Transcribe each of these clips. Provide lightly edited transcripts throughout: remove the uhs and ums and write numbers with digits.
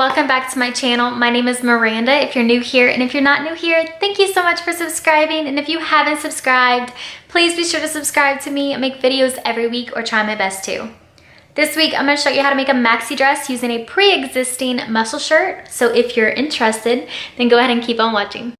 welcome back to my channel. My name is Miranda if you're new here, and if you're not new here, thank you so much for subscribing. And if you haven't subscribed, please be sure to subscribe to me. I make videos every week or try my best to. This week, I'm going to show you how to make a maxi dress using a pre-existing muscle shirt. So if you're interested, then go ahead and keep on watching.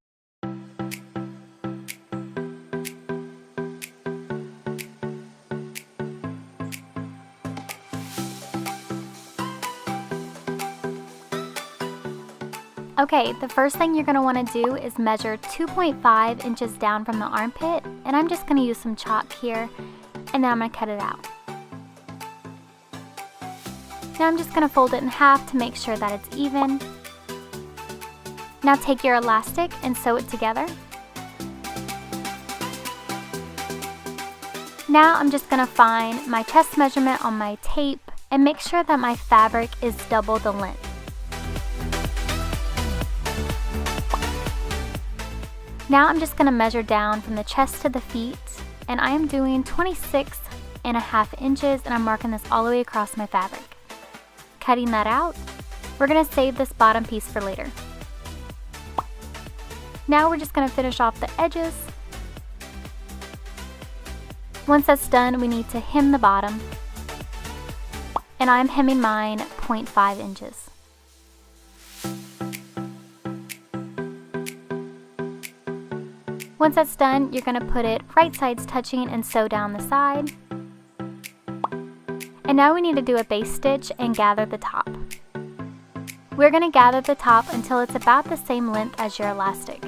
Okay, the first thing you're going to want to do is measure 2.5 inches down from the armpit, and I'm just going to use some chalk here, and then I'm going to cut it out. Now I'm just going to fold it in half to make sure that it's even. Now take your elastic and sew it together. Now I'm just going to find my chest measurement on my tape and make sure that my fabric is double the length. Now I'm just going to measure down from the chest to the feet, and I am doing 26.5 inches, and I'm marking this all the way across my fabric. Cutting that out, we're going to save this bottom piece for later. Now we're just going to finish off the edges. Once that's done, we need to hem the bottom, and I'm hemming mine 0.5 inches. Once that's done, you're going to put it right sides touching and sew down the side. And now we need to do a base stitch and gather the top. We're going to gather the top until it's about the same length as your elastic.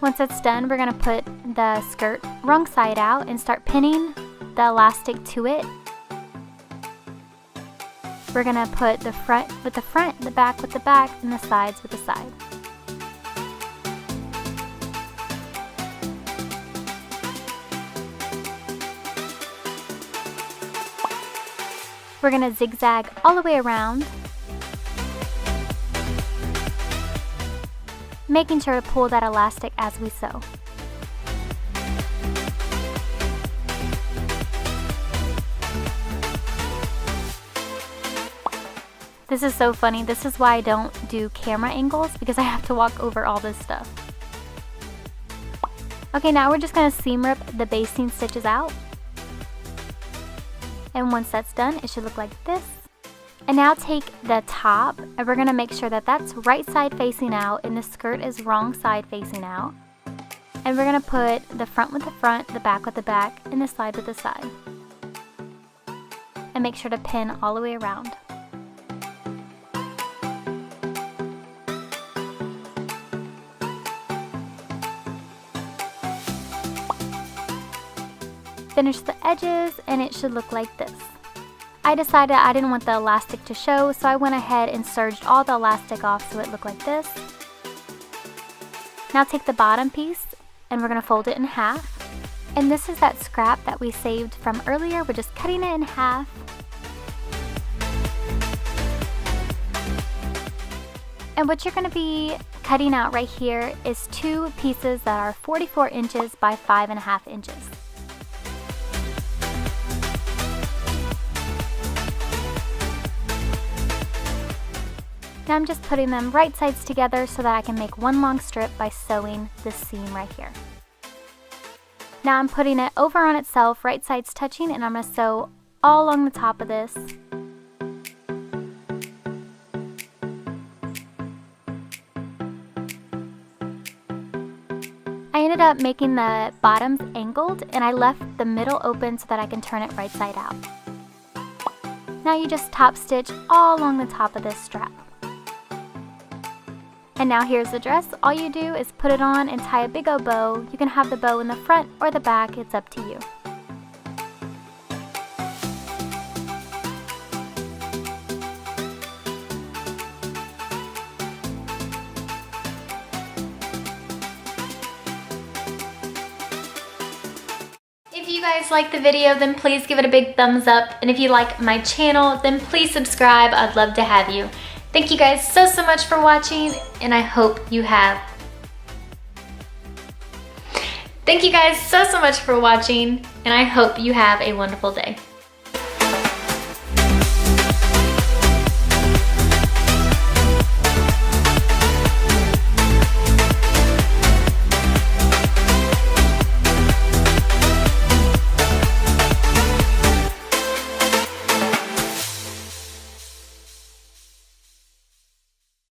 Once that's done, we're going to put the skirt wrong side out and start pinning the elastic to it. We're going to put the front with the front, the back with the back, and the sides with the side. We're going to zigzag all the way around, making sure to pull that elastic as we sew. This is so funny. This is why I don't do camera angles, because I have to walk over all this stuff. Okay, now we're just going to seam rip the basting stitches out. And once that's done, it should look like this. And now take the top, and we're going to make sure that that's right side facing out and the skirt is wrong side facing out. And we're going to put the front with the front, the back with the back, and the side with the side. And make sure to pin all the way around. Finish the edges, and it should look like this. I decided I didn't want the elastic to show, so I went ahead and serged all the elastic off so it looked like this. Now take the bottom piece, and we're going to fold it in half. And this is that scrap that we saved from earlier. We're just cutting it in half. And what you're going to be cutting out right here is two pieces that are 44 inches by 5.5 inches. Now I'm just putting them right sides together so that I can make one long strip by sewing this seam right here. Now I'm putting it over on itself, right sides touching, and I'm going to sew all along the top of this. I ended up making the bottoms angled, and I left the middle open so that I can turn it right side out. Now you just top stitch all along the top of this strap. And now here's the dress. All you do is put it on and tie a big old bow. You can have the bow in the front or the back, it's up to you. If you guys like the video, then please give it a big thumbs up. And if you like my channel, then please subscribe. I'd love to have you. Thank you guys so much for watching, and I hope you have Thank you guys so much for watching, and I hope you have a wonderful day.